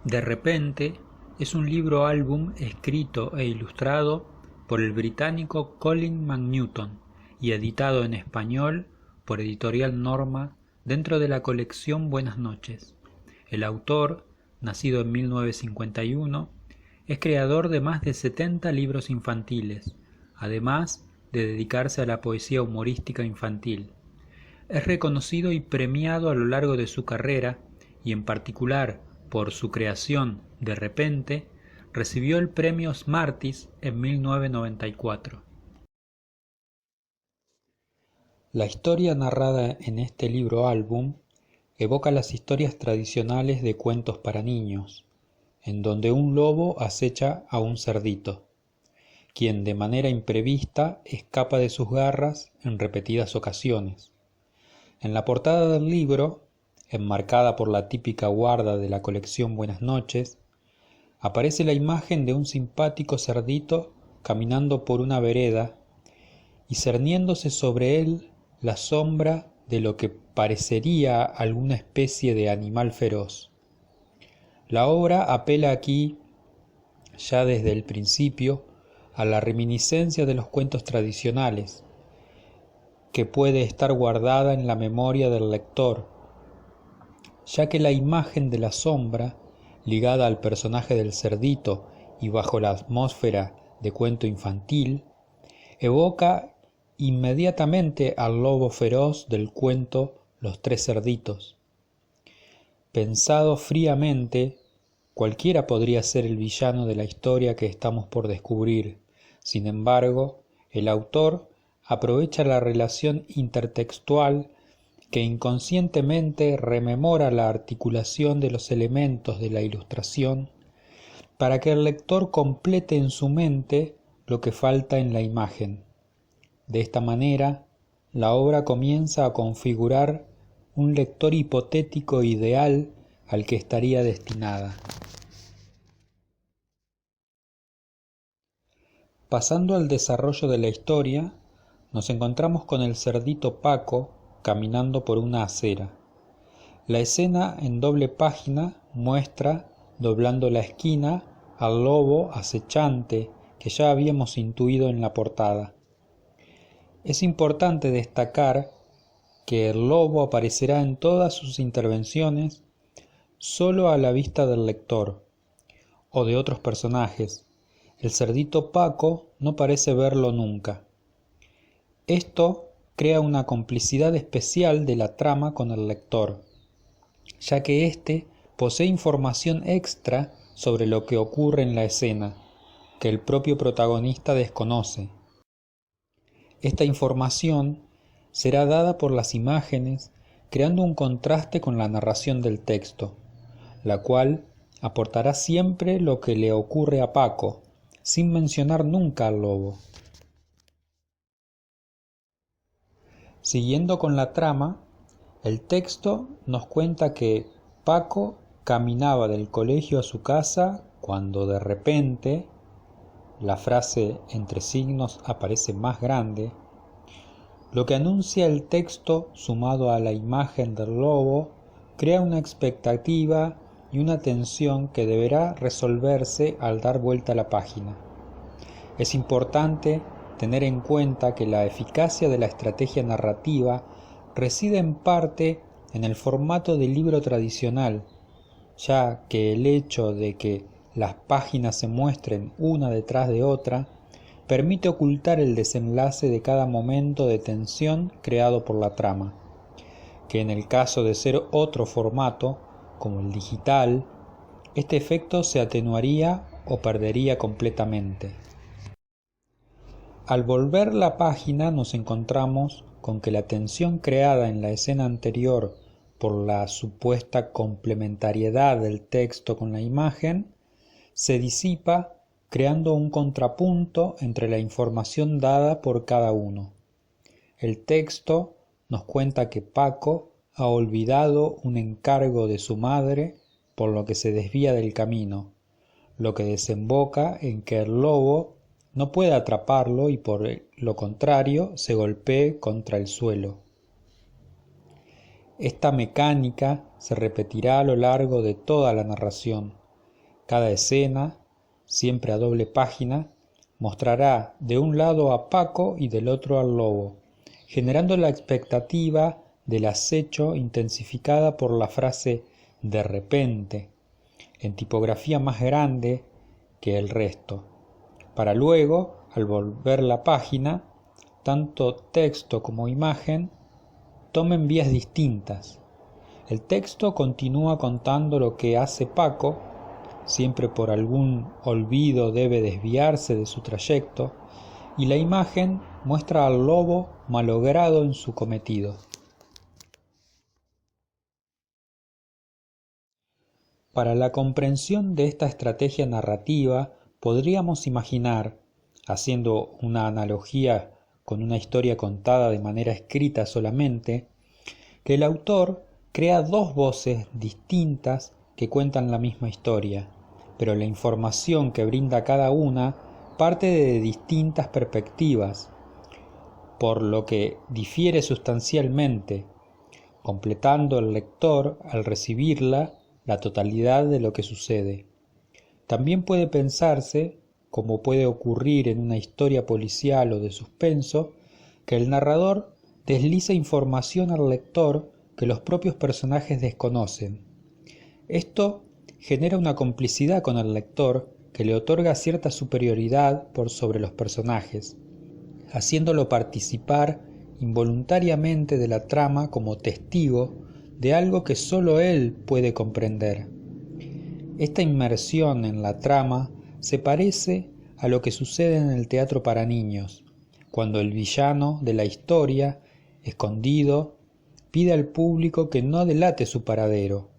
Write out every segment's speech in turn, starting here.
De repente es un libro álbum escrito e ilustrado por el británico Colin McNaughton y editado en español por Editorial Norma dentro de la colección Buenas noches. El autor, nacido en 1951, es creador de más de 70 libros infantiles, además de dedicarse a la poesía humorística infantil. Es reconocido y premiado a lo largo de su carrera y en particular por su creación De repente, recibió el premio Smarties en 1994. La historia narrada en este libro álbum evoca las historias tradicionales de cuentos para niños, en donde un lobo acecha a un cerdito, quien de manera imprevista escapa de sus garras en repetidas ocasiones. En la portada del libro, enmarcada por la típica guarda de la colección Buenas noches, aparece la imagen de un simpático cerdito caminando por una vereda y cerniéndose sobre él la sombra de lo que parecería alguna especie de animal feroz. La obra apela aquí, ya desde el principio, a la reminiscencia de los cuentos tradicionales, que puede estar guardada en la memoria del lector, ya que la imagen de la sombra, ligada al personaje del cerdito y bajo la atmósfera de cuento infantil, evoca inmediatamente al lobo feroz del cuento Los tres cerditos. Pensado fríamente, cualquiera podría ser el villano de la historia que estamos por descubrir. Sin embargo, el autor aprovecha la relación intertextual que inconscientemente rememora la articulación de los elementos de la ilustración para que el lector complete en su mente lo que falta en la imagen. De esta manera, la obra comienza a configurar un lector hipotético ideal al que estaría destinada. Pasando al desarrollo de la historia, nos encontramos con el cerdito Paco caminando por una acera. La escena en doble página muestra, doblando la esquina, al lobo acechante que ya habíamos intuido en la portada. Es importante destacar que el lobo aparecerá en todas sus intervenciones solo a la vista del lector o de otros personajes. El cerdito Paco no parece verlo nunca. Esto crea una complicidad especial de la trama con el lector, ya que éste posee información extra sobre lo que ocurre en la escena, que el propio protagonista desconoce. Esta información será dada por las imágenes, creando un contraste con la narración del texto, la cual aportará siempre lo que le ocurre a Paco, sin mencionar nunca al lobo. Siguiendo con la trama, el texto nos cuenta que Paco caminaba del colegio a su casa cuando de repente, la frase entre signos aparece más grande, lo que anuncia el texto sumado a la imagen del lobo crea una expectativa y una tensión que deberá resolverse al dar vuelta a la página. Es importante tener en cuenta que la eficacia de la estrategia narrativa reside en parte en el formato del libro tradicional, ya que el hecho de que las páginas se muestren una detrás de otra permite ocultar el desenlace de cada momento de tensión creado por la trama, que en el caso de ser otro formato, como el digital, este efecto se atenuaría o perdería completamente. Al volver la página nos encontramos con que la tensión creada en la escena anterior por la supuesta complementariedad del texto con la imagen se disipa creando un contrapunto entre la información dada por cada uno. El texto nos cuenta que Paco ha olvidado un encargo de su madre, por lo que se desvía del camino, lo que desemboca en que el lobo no puede atraparlo y por lo contrario se golpee contra el suelo. Esta mecánica se repetirá a lo largo de toda la narración, Cada escena, siempre a doble página, mostrará de un lado a Paco y del otro al lobo, generando la expectativa del acecho intensificada por la frase de repente, en tipografía más grande que el resto, para luego, al volver la página, tanto texto como imagen tomen vías distintas. El texto continúa contando lo que hace Paco, siempre por algún olvido debe desviarse de su trayecto, y la imagen muestra al lobo malogrado en su cometido. Para la comprensión de esta estrategia narrativa, podríamos imaginar, haciendo una analogía con una historia contada de manera escrita solamente, que el autor crea dos voces distintas que cuentan la misma historia, pero la información que brinda cada una parte de distintas perspectivas, por lo que difiere sustancialmente, completando el lector al recibirla la totalidad de lo que sucede. También puede pensarse, como puede ocurrir en una historia policial o de suspenso, que el narrador desliza información al lector que los propios personajes desconocen. Esto genera una complicidad con el lector que le otorga cierta superioridad por sobre los personajes, haciéndolo participar involuntariamente de la trama como testigo de algo que sólo él puede comprender. Esta inmersión en la trama se parece a lo que sucede en el teatro para niños, cuando el villano de la historia, escondido, pide al público que no delate su paradero,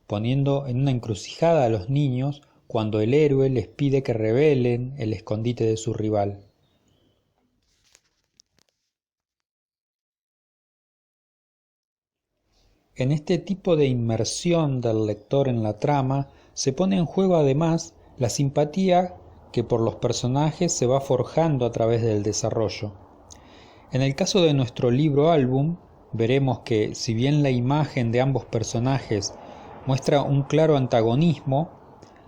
poniendo en una encrucijada a los niños cuando el héroe les pide que revelen el escondite de su rival. En este tipo de inmersión del lector en la trama se pone en juego además la simpatía que por los personajes se va forjando a través del desarrollo. En el caso de nuestro libro álbum, veremos que si bien la imagen de ambos personajes muestra un claro antagonismo,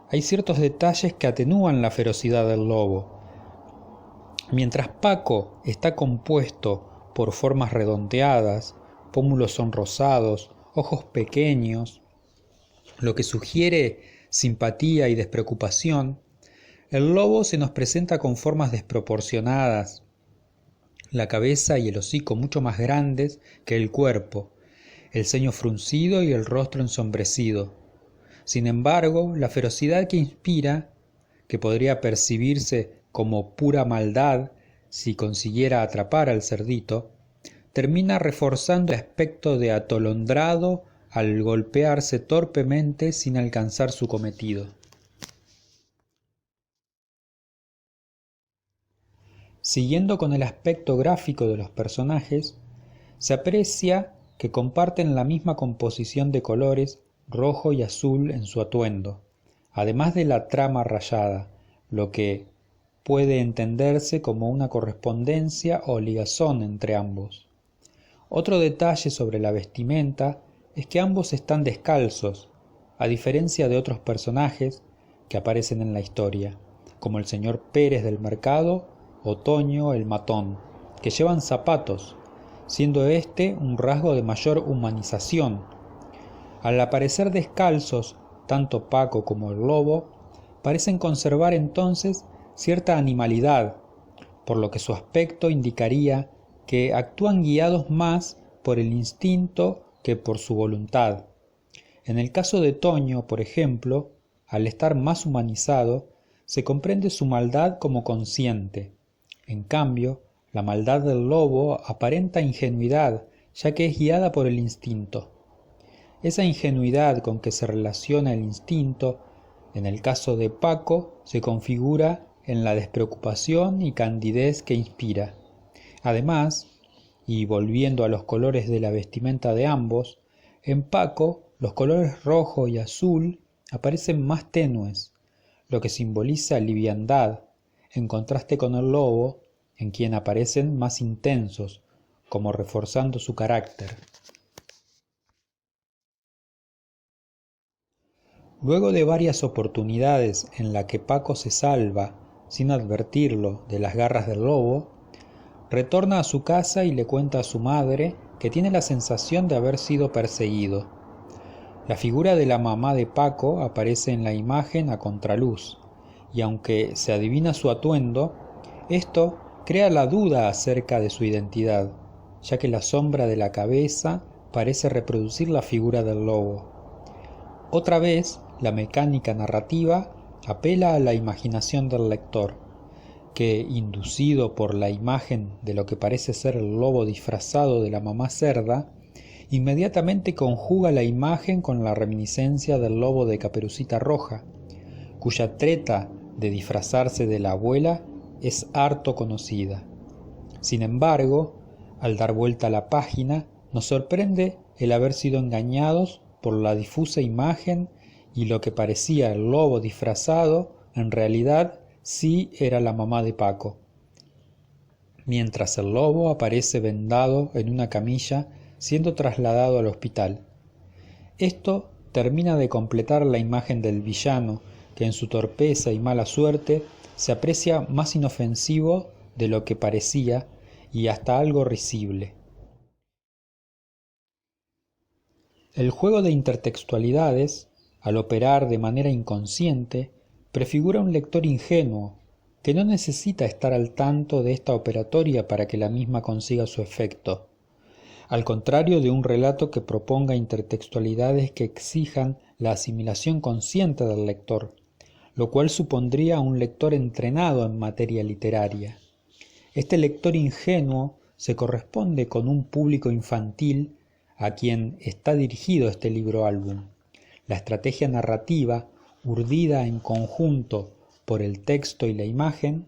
hay ciertos detalles que atenúan la ferocidad del lobo. Mientras Paco está compuesto por formas redondeadas, pómulos sonrosados, ojos pequeños, lo que sugiere simpatía y despreocupación, el lobo se nos presenta con formas desproporcionadas, la cabeza y el hocico mucho más grandes que el cuerpo, el ceño fruncido y el rostro ensombrecido. Sin embargo, la ferocidad que inspira, que podría percibirse como pura maldad si consiguiera atrapar al cerdito, termina reforzando el aspecto de atolondrado al golpearse torpemente sin alcanzar su cometido. Siguiendo con el aspecto gráfico de los personajes, se aprecia que comparten la misma composición de colores rojo y azul en su atuendo, además de la trama rayada, lo que puede entenderse como una correspondencia o ligazón entre ambos. Otro detalle sobre la vestimenta es que ambos están descalzos, a diferencia de otros personajes que aparecen en la historia, como el señor Pérez del mercado o Toño el matón, que llevan zapatos, siendo este un rasgo de mayor humanización. Al aparecer descalzos, tanto Paco como el lobo parecen conservar entonces cierta animalidad, por lo que su aspecto indicaría que actúan guiados más por el instinto que por su voluntad. En el caso de Toño, por ejemplo, al estar más humanizado, se comprende su maldad como consciente. En cambio, la maldad del lobo aparenta ingenuidad, ya que es guiada por el instinto. Esa ingenuidad con que se relaciona el instinto, en el caso de Paco, se configura en la despreocupación y candidez que inspira. Además, y volviendo a los colores de la vestimenta de ambos, en Paco los colores rojo y azul aparecen más tenues, lo que simboliza liviandad, en contraste con el lobo, en quien aparecen más intensos, como reforzando su carácter. Luego de varias oportunidades en las que Paco se salva, sin advertirlo, de las garras del lobo, retorna a su casa y le cuenta a su madre que tiene la sensación de haber sido perseguido. La figura de la mamá de Paco aparece en la imagen a contraluz, y aunque se adivina su atuendo, esto crea la duda acerca de su identidad, ya que la sombra de la cabeza parece reproducir la figura del lobo. Otra vez, la mecánica narrativa apela a la imaginación del lector, que, inducido por la imagen de lo que parece ser el lobo disfrazado de la mamá cerda, inmediatamente conjuga la imagen con la reminiscencia del lobo de Caperucita Roja, cuya treta de disfrazarse de la abuela es harto conocida. Sin embargo, al dar vuelta a la página, nos sorprende el haber sido engañados por la difusa imagen y lo que parecía el lobo disfrazado, en realidad sí era la mamá de Paco, mientras el lobo aparece vendado en una camilla siendo trasladado al hospital. Esto termina de completar la imagen del villano, que en su torpeza y mala suerte se aprecia más inofensivo de lo que parecía y hasta algo risible. El juego de intertextualidades, al operar de manera inconsciente, prefigura un lector ingenuo, que no necesita estar al tanto de esta operatoria para que la misma consiga su efecto, al contrario de un relato que proponga intertextualidades que exijan la asimilación consciente del lector, lo cual supondría un lector entrenado en materia literaria. Este lector ingenuo se corresponde con un público infantil a quien está dirigido este libro álbum. La estrategia narrativa, urdida en conjunto por el texto y la imagen,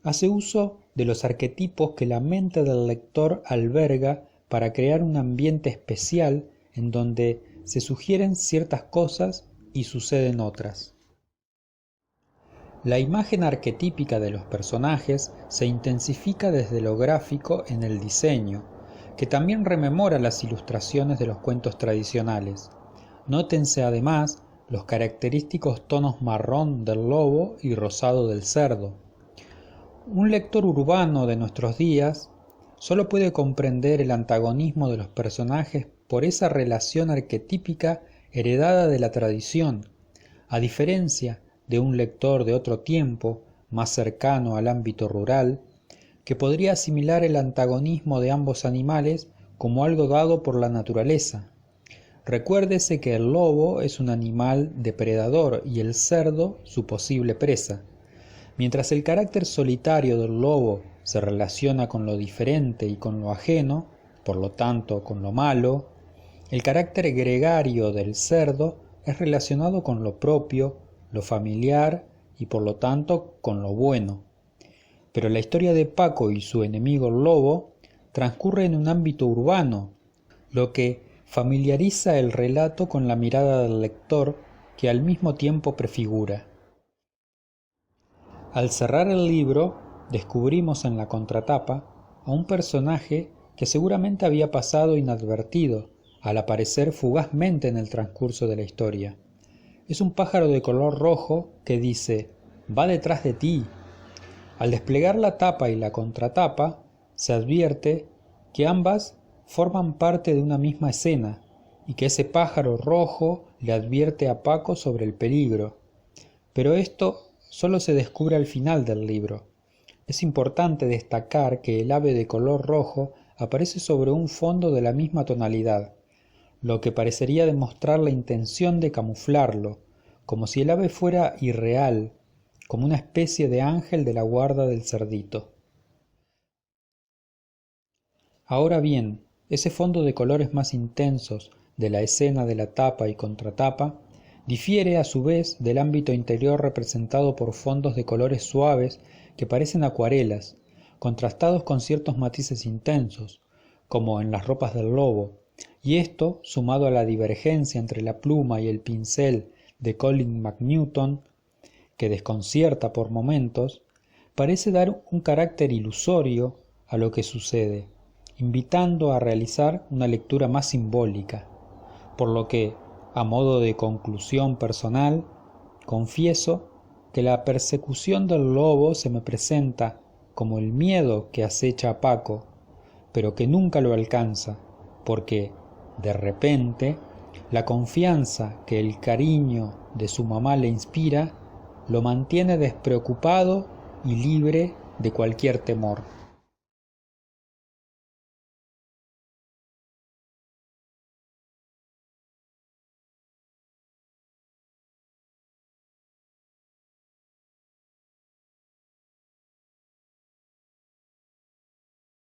hace uso de los arquetipos que la mente del lector alberga para crear un ambiente especial en donde se sugieren ciertas cosas y suceden otras. La imagen arquetípica de los personajes se intensifica desde lo gráfico en el diseño, que también rememora las ilustraciones de los cuentos tradicionales. Nótense además los característicos tonos marrón del lobo y rosado del cerdo. Un lector urbano de nuestros días solo puede comprender el antagonismo de los personajes por esa relación arquetípica heredada de la tradición, a diferencia de un lector de otro tiempo, más cercano al ámbito rural, que podría asimilar el antagonismo de ambos animales como algo dado por la naturaleza. Recuérdese que el lobo es un animal depredador y el cerdo su posible presa. Mientras el carácter solitario del lobo se relaciona con lo diferente y con lo ajeno, por lo tanto con lo malo, el carácter gregario del cerdo es relacionado con lo propio, lo familiar y por lo tanto con lo bueno. Pero la historia de Paco y su enemigo el lobo transcurre en un ámbito urbano, lo que familiariza el relato con la mirada del lector que al mismo tiempo prefigura. Al cerrar el libro, descubrimos en la contratapa a un personaje que seguramente había pasado inadvertido al aparecer fugazmente en el transcurso de la historia. Es un pájaro de color rojo que dice: «Va detrás de ti». Al desplegar la tapa y la contratapa, se advierte que ambas forman parte de una misma escena y que ese pájaro rojo le advierte a Paco sobre el peligro. Pero esto solo se descubre al final del libro. Es importante destacar que el ave de color rojo aparece sobre un fondo de la misma tonalidad, lo que parecería demostrar la intención de camuflarlo, como si el ave fuera irreal, como una especie de ángel de la guarda del cerdito. Ahora bien, ese fondo de colores más intensos de la escena de la tapa y contratapa difiere a su vez del ámbito interior representado por fondos de colores suaves que parecen acuarelas, contrastados con ciertos matices intensos, como en las ropas del lobo, y esto, sumado a la divergencia entre la pluma y el pincel de Colin McNaughton, que desconcierta por momentos, parece dar un carácter ilusorio a lo que sucede, invitando a realizar una lectura más simbólica, por lo que, A modo de conclusión personal, confieso que la persecución del lobo se me presenta como el miedo que acecha a Paco, pero que nunca lo alcanza, porque, de repente, la confianza que el cariño de su mamá le inspira lo mantiene despreocupado y libre de cualquier temor.